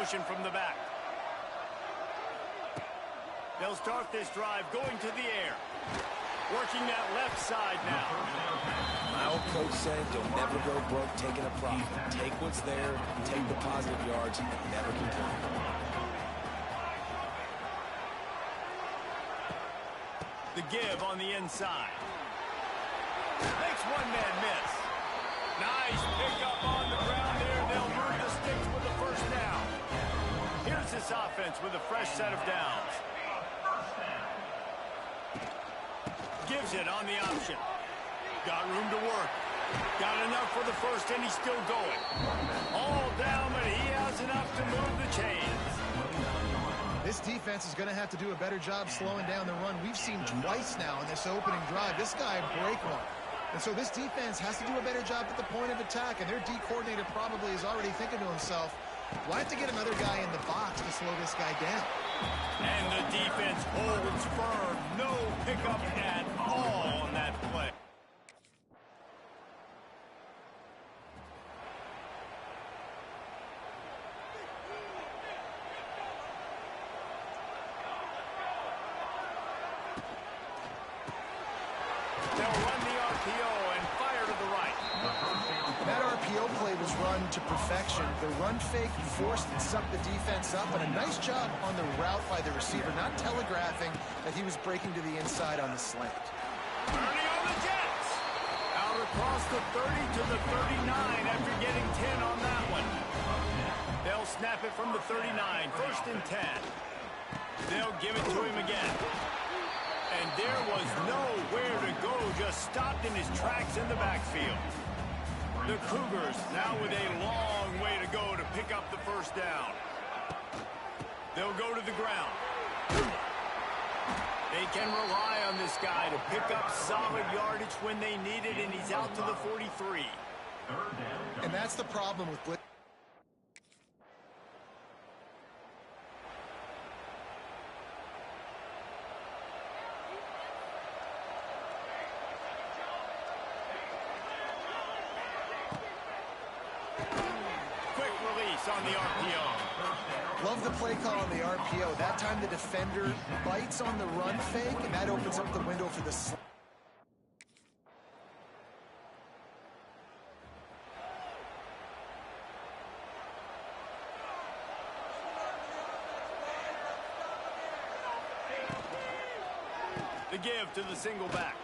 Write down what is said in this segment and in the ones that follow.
motion from the back. They'll start this drive going to the air. Working that left side now. My old coach said, you'll never go broke taking a profit. Take what's there, take the positive yards, and never complain. The give on the inside. Makes one man miss. Nice pickup on the ground there. They'll move the sticks with the first down. Here's this offense with a fresh set of downs. Gives it on the option. Got room to work. Got enough for the first, and he's still going. All down, but he has enough to move the chains. This defense is going to have to do a better job slowing down the run. We've seen twice now in this opening drive. This guy break one. And so this defense has to do a better job at the point of attack, and their D coordinator probably is already thinking to himself, we'll have to get another guy in the box to slow this guy down. And the defense holds firm. No pickup at all on that play. They'll run the RPO and fire to the right. That RPO play was run to perfection. The run fake forced and sucked the defense up, and a nice job on the route by the receiver, not telegraphing that he was breaking to the inside on the slant. Turning on the Jets. Out across the 30 to the 39 after getting 10 on that one. They'll snap it from the 39, 1st and 10. They'll give it to him again. And there was nowhere to go, just stopped in his tracks in the backfield. The Cougars now with a long way to go to pick up the first down. They'll go to the ground. They can rely on this guy to pick up solid yardage when they need it, and he's out to the 43. And that's the problem with blitz. On the RPO. Love the play call on the RPO. That time the defender bites on the run fake, and that opens up the window for the slant. The give to the single back.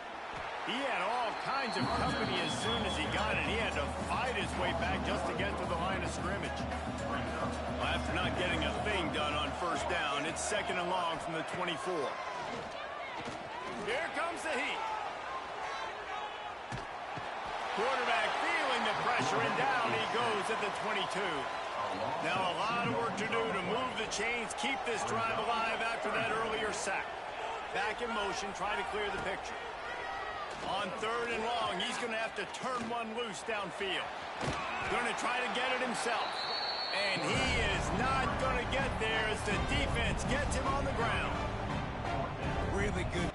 He had all kinds of company as soon as he got it. He had to fight his way back just to get to the line of scrimmage. Well, after not getting a thing done on first down, it's 2nd and long from the 24. Here comes the heat. Quarterback feeling the pressure, and down he goes at the 22. Now a lot of work to do to move the chains, keep this drive alive after that earlier sack. Back in motion, try to clear the picture. On 3rd and long, he's going to have to turn one loose downfield. Going to try to get it himself. And he is not going to get there as the defense gets him on the ground. Really good.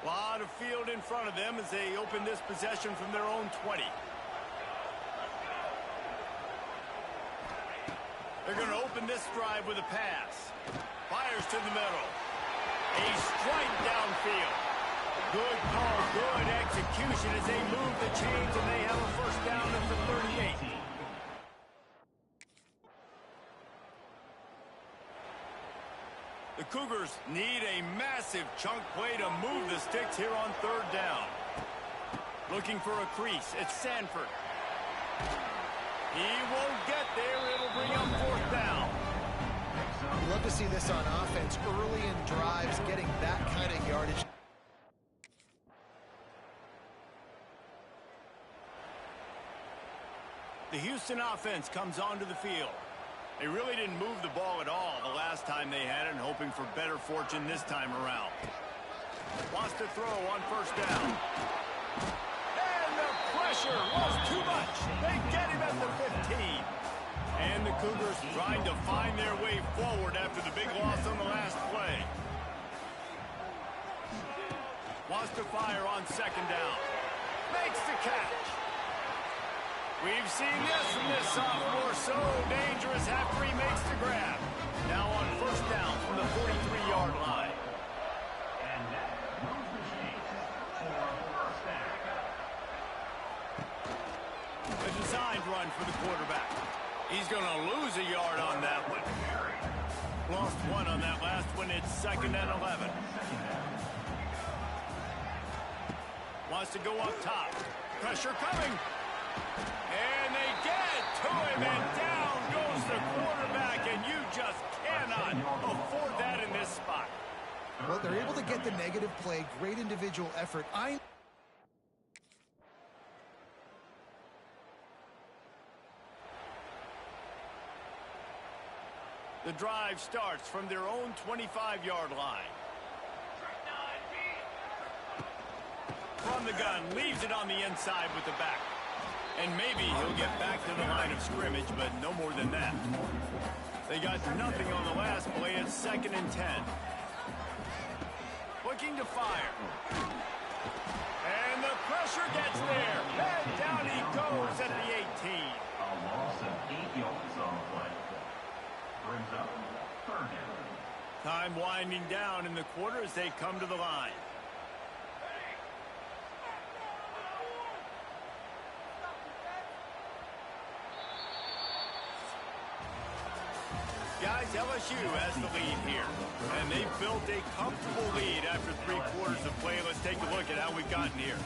A lot of field in front of them as they open this possession from their own 20. They're going to open this drive with a pass. Fires to the middle. A strike downfield. Good call, good execution as they move the chains, and they have a first down at the 38. The Cougars need a massive chunk play to move the sticks here on 3rd down. Looking for a crease. It's Sanford. He won't get there. It'll bring up 4th down. You love to see this on offense early in drives, getting that kind of yardage. The Houston offense comes onto the field. They really didn't move the ball at all the last time they had it, and hoping for better fortune this time around. Wants to throw on 1st down. And the pressure was too much. They get him at the 15. And the Cougars trying to find their way forward after the big loss on the last play. Wants to fire on 2nd down. Makes the catch. We've seen this from this sophomore. So dangerous after he makes the grab. Now on first down from the 43-yard line. A designed run for the quarterback. He's going to lose a yard on that one. Lost one on that last one. It's 2nd and 11. Wants to go up top. Pressure coming. And they get to him, and down goes the quarterback, and you just cannot afford that in this spot. Well, they're able to get the negative play. Great individual effort. The drive starts from their own 25-yard line. From the gun, leaves it on the inside with the back. And maybe he'll get back to the line of scrimmage, but no more than that. They got nothing on the last play. It's 2nd and 10. Looking to fire. And the pressure gets there. And down he goes at the 18. A loss of 8 yards on the play. Brings up 3rd down. Time winding down in the quarter as they come to the line. Guys, LSU has the lead here. And they've built a comfortable lead after 3 quarters of play. Let's take a look at how we've gotten here.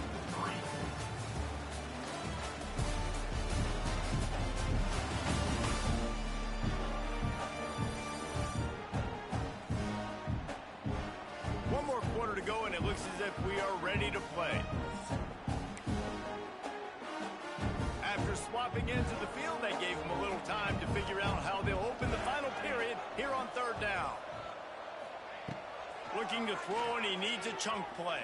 One more quarter to go, and it looks as if we are ready to play. After swapping into the field, they gave them a little time to figure out how they'll open the final period here on 3rd down. Looking to throw, and he needs a chunk play.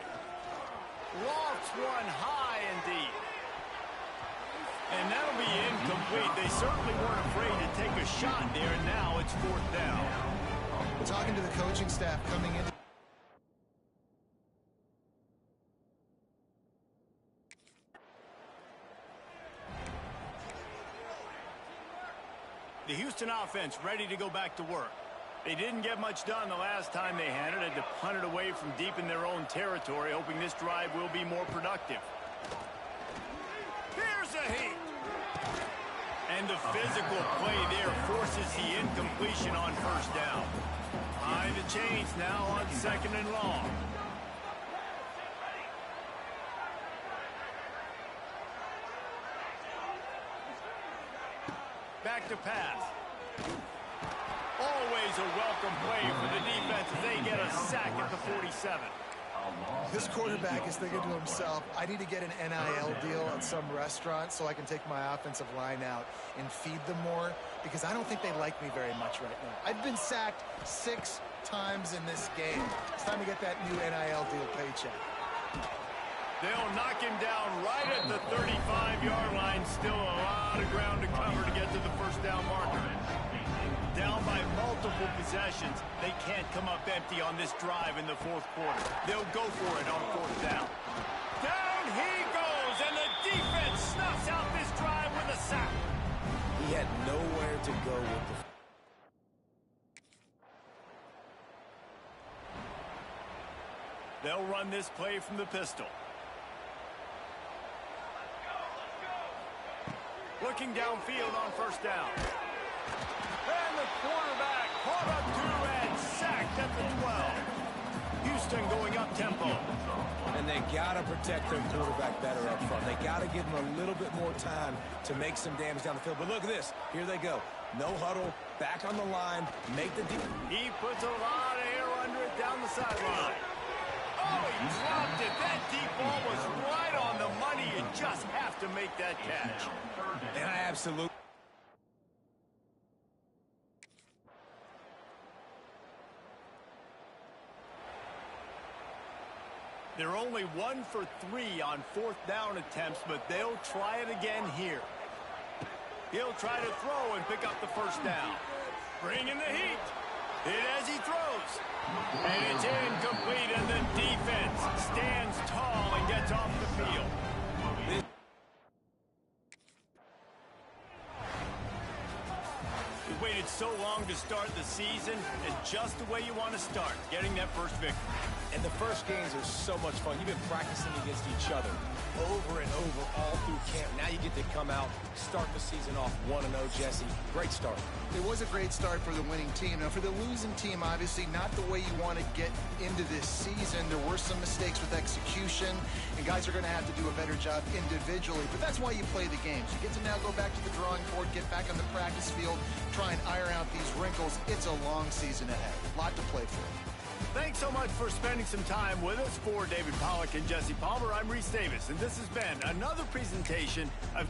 Lofts one high and deep. And that'll be incomplete. They certainly weren't afraid to take a shot there, and now it's 4th down. Talking to the coaching staff coming in. The Houston offense ready to go back to work. They didn't get much done the last time they had to punt it away from deep in their own territory, hoping this drive will be more productive. Here's a heat. And the physical play there forces the incompletion on 1st down. Behind the chains now on 2nd and long. Back to pass. Always a welcome play for the defense as they get a sack at the 47. This quarterback is thinking to himself, I need to get an NIL deal at some restaurant so I can take my offensive line out and feed them more, because I don't think they like me very much right now. I've been sacked 6 times in this game. It's time to get that new NIL deal paycheck. They'll knock him down right at the 35-yard line. Still a lot of ground to cover to get to the 1st down marker. Down by multiple possessions. They can't come up empty on this drive in the 4th quarter. They'll go for it on 4th down. Down he goes, and the defense snuffs out this drive with a sack. He had nowhere to go with the... They'll run this play from the pistol. Looking downfield on 1st down. And the quarterback caught up to and sacked at the 12. Houston going up tempo. And they got to protect their quarterback better up front. They got to give him a little bit more time to make some damage down the field. But look at this. Here they go. No huddle. Back on the line. Make the deep. He puts a lot of air under it down the sideline. Oh, he dropped it. That deep ball was right on the money. You just have to make that catch. And I absolutely... They're only 1 for 3 on 4th down attempts, but they'll try it again here. He'll try to throw and pick up the 1st down. Bringing the heat. Hit as he throws. And it's incomplete, and the defense stands tall and gets off the field. waited so long to start the season is just the way you want to start, getting that first victory. And the first games are so much fun. You've been practicing against each other over and over all through camp. Now you get to come out, start the season off 1-0, Jesse. Great start. It was a great start for the winning team. Now, for the losing team, obviously not the way you want to get into this season. There were some mistakes with execution, and guys are going to have to do a better job individually. But that's why you play the games. You get to now go back to the drawing board, get back on the practice field, try and iron out these wrinkles. It's a long season ahead. A lot to play for. Thanks so much for spending some time with us. For David Pollack and Jesse Palmer, I'm Reese Davis, and this has been another presentation of...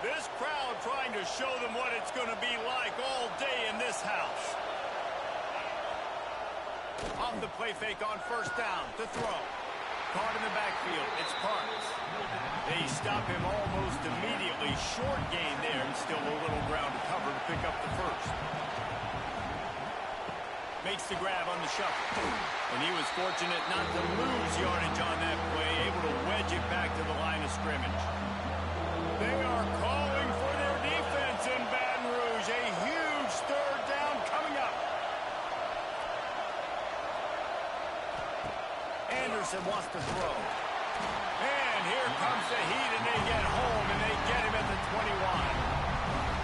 This crowd trying to show them what it's going to be like all day in this house. Off the play fake on first down to throw. Caught in the backfield. It's Parks. They stop him almost immediately. Short gain there, and still a little ground to cover to pick up the first. Makes the grab on the shuffle. And he was fortunate not to lose yardage on that play, able to wedge it back to the line of scrimmage. They are calling for their defense in Baton Rouge. A huge third down coming up. Anderson wants to throw. And here comes the heat, and they get home, and they get him at the 21.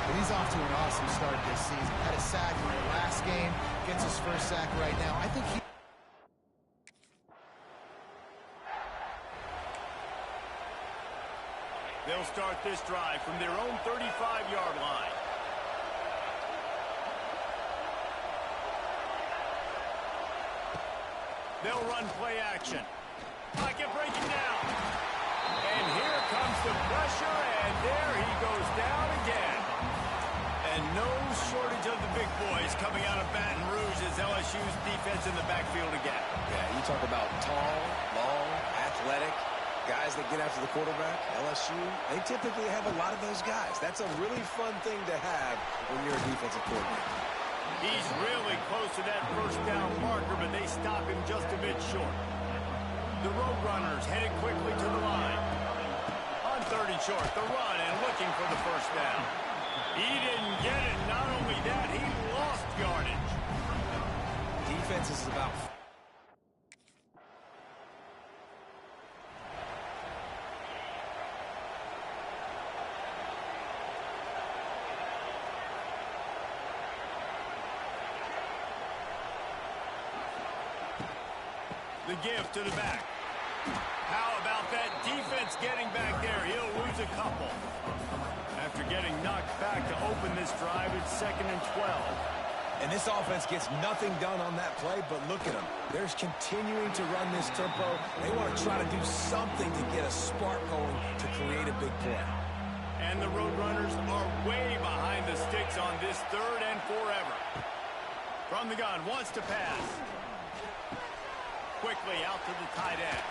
But he's off to an awesome start this season. Had a sack in the last game. Gets his first sack right now. I think he... start this drive from their own 35-yard line. They'll run play action. Pocket breaking down. And here comes the pressure, and there he goes down again. And no shortage of the big boys coming out of Baton Rouge as LSU's defense in the backfield again. Yeah, you talk about tall, long, athletic, guys that get after the quarterback. LSU, they typically have a lot of those guys. That's a really fun thing to have when you're a defensive coordinator. He's really close to that first down marker, but they stop him just a bit short. The Roadrunners headed quickly to the line. On 30 short, the run and looking for the first down. He didn't get it. Not only that, he lost yardage. Defense is about... The give to the back. How about that defense getting back there? He'll lose a couple. After getting knocked back to open this drive, it's 2nd and 12. And this offense gets nothing done on that play, but look at them. They're continuing to run this tempo. They want to try to do something to get a spark going to create a big play. And the Roadrunners are way behind the sticks on this 3rd and forever. From the gun, wants to pass. Quickly out to the tight end.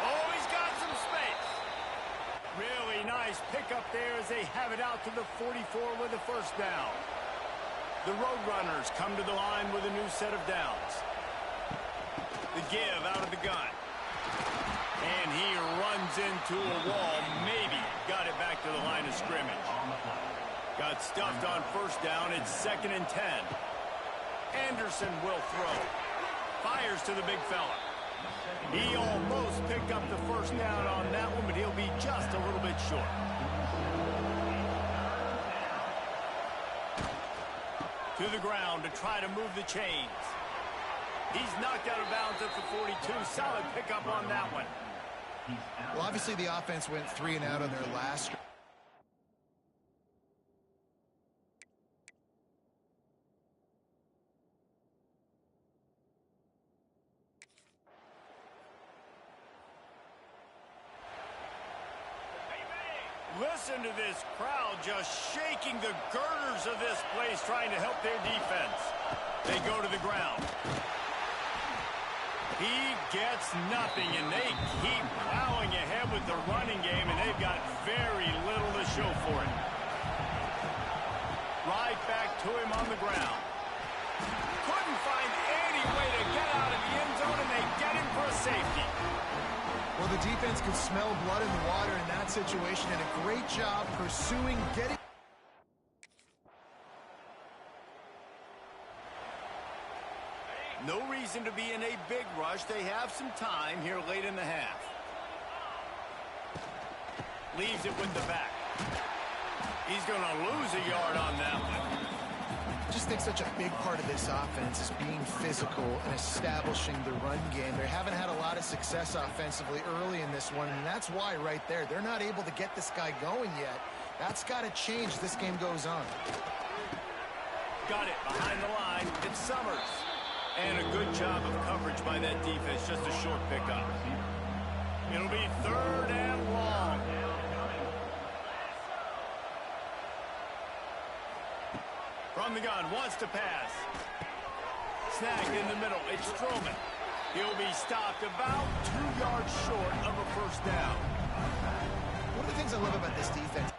Oh, he's got some space. Really nice pickup there as they have it out to the 44 with a first down. The Roadrunners come to the line with a new set of downs. The give out of the gun. And he runs into a wall. Maybe got it back to the line of scrimmage. Got stuffed on first down. It's 2nd and 10. Anderson will throw. Fires to the big fella. He almost picked up the first down on that one, but he'll be just a little bit short. To the ground to try to move the chains. He's knocked out of bounds at the 42. Solid pickup on that one. Well, obviously the offense went 3 and out on their last. Listen to this crowd just shaking the girders of this place, trying to help their defense. They go to the ground. He gets nothing, and they keep plowing ahead with the running game, and they've got very little to show for it. Right back to him on the ground. Couldn't find any way to get out of the end zone, and they get him for a safety. Well, the defense could smell blood in the water in that situation, and a great job pursuing, getting... No reason to be in a big rush. They have some time here late in the half. Leaves it with the back. He's going to lose a yard on that one. I just think such a big part of this offense is being physical and establishing the run game. They haven't had a lot of success offensively early in this one, and that's why right there, they're not able to get this guy going yet. That's got to change as this game goes on. Got it behind the line. It's Summers. And a good job of coverage by that defense. Just a short pickup. It'll be 3rd and long. From the gun, wants to pass. Snagged in the middle. It's Stroman. He'll be stopped about 2 yards short of a first down. One of the things I love about this defense...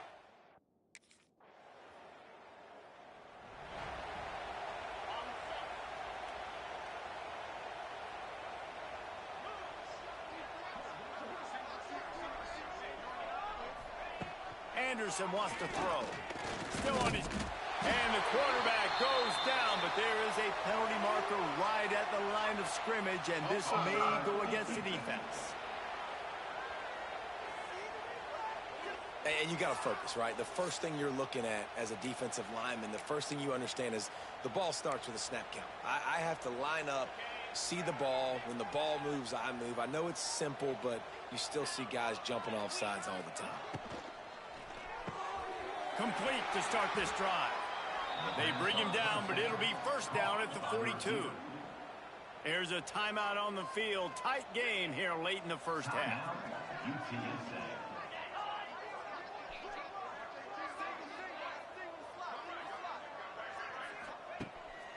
Anderson wants to throw. Still on his... And the quarterback goes down, but there is a penalty marker right at the line of scrimmage, and this may go against the defense. And you got to focus, right? The first thing you're looking at as a defensive lineman, the first thing you understand is the ball starts with a snap count. I have to line up, see the ball. When the ball moves, I move. I know it's simple, but you still see guys jumping off sides all the time. Complete to start this drive. They bring him down, but it'll be first down at the 42. There's a timeout on the field. Tight game here late in the first half.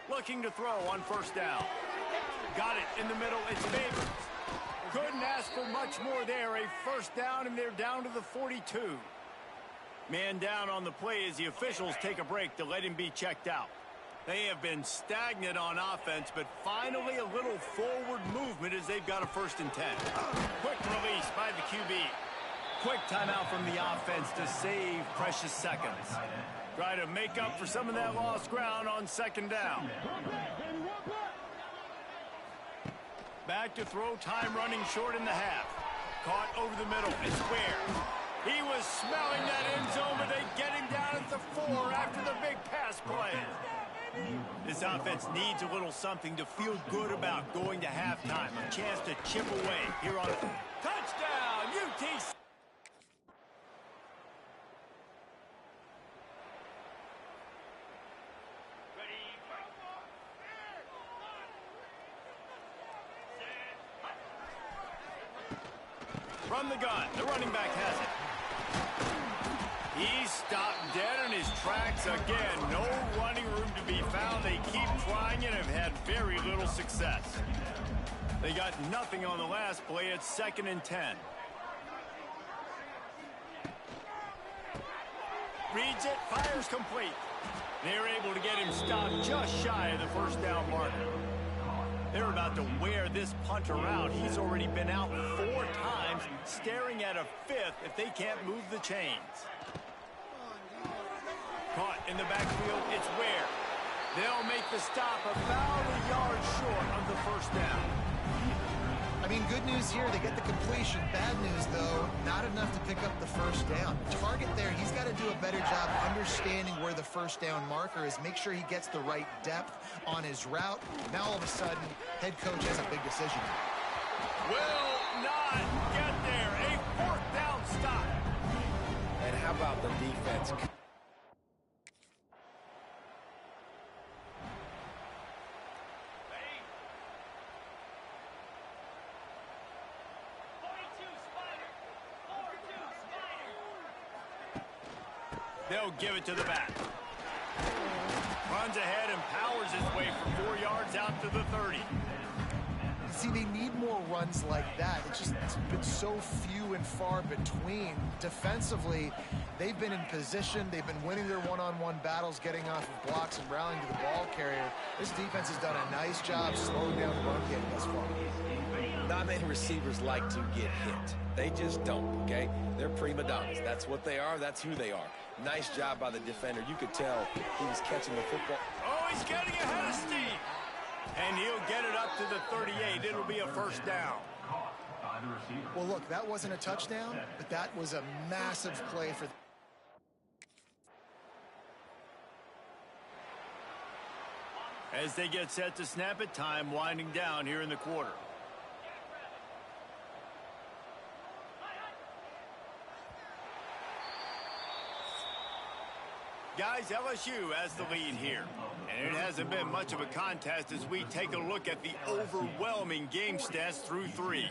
Looking to throw on first down. Got it in the middle. It's Favors. Couldn't ask for much more there. A first down, and they're down to the 42. Man down on the play as the officials take a break to let him be checked out. They have been stagnant on offense, but finally a little forward movement as they've got a 1st and 10. Quick release by the QB. Quick timeout from the offense to save precious seconds. Try to make up for some of that lost ground on 2nd down. Back to throw, time running short in the half. Caught over the middle. It's Ware. He was smelling that end zone, but they get him down at the 4 after the big pass play. This offense needs a little something to feel good about going to halftime. A chance to chip away here on touchdown, UTC. From the gun, the running back has it. He's stopped dead in his tracks again. No running room to be found. They keep trying and have had very little success. They got nothing on the last play. It's 2nd and 10. Reads it, fires complete. They're able to get him stopped just shy of the 1st down marker. They're about to wear this punter out. He's already been out 4 times, staring at a 5th if they can't move the chains. Caught in the backfield, it's Ware. They'll make the stop about a yard short of the 1st down. I mean, good news here, they get the completion. Bad news, though, not enough to pick up the 1st down. Target there, he's got to do a better job understanding where the 1st down marker is, make sure he gets the right depth on his route. Now, all of a sudden, head coach has a big decision. Will not get there. A 4th down stop. And how about the defense? They'll give it to the back. Runs ahead and powers his way for 4 yards out to the 30. See, they need more runs like that. It's been so few and far between. Defensively, they've been in position. They've been winning their one-on-one battles, getting off of blocks and rallying to the ball carrier. This defense has done a nice job slowing down the run game thus far. Not many receivers like to get hit. They just don't, okay? They're prima donnas. That's what they are. That's who they are. Nice job by the defender. You could tell he was catching the football. Oh, he's getting ahead of steam. And he'll get it up to the 38. It'll be a 1st down. Well, look, that wasn't a touchdown, but that was a massive play for... As they get set to snap it, time winding down here in the quarter. Guys, LSU has the lead here. And it hasn't been much of a contest as we take a look at the overwhelming game stats through 3.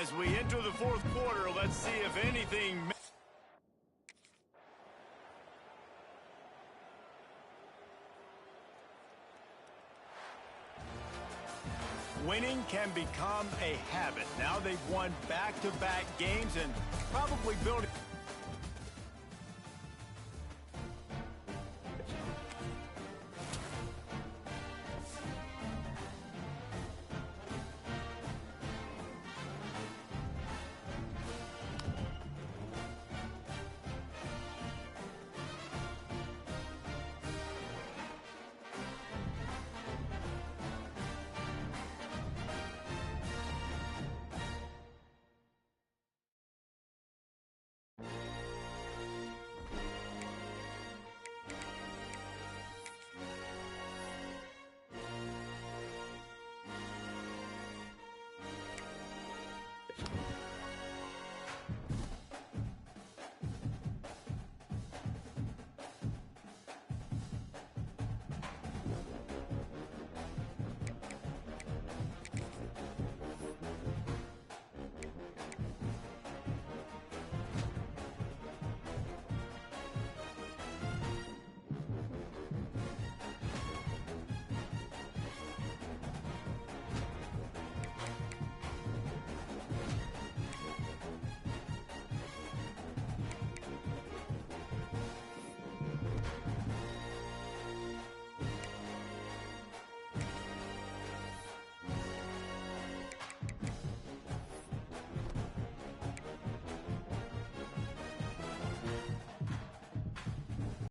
As we enter the 4th quarter, let's see if anything... Winning can become a habit. Now they've won back-to-back games and probably building...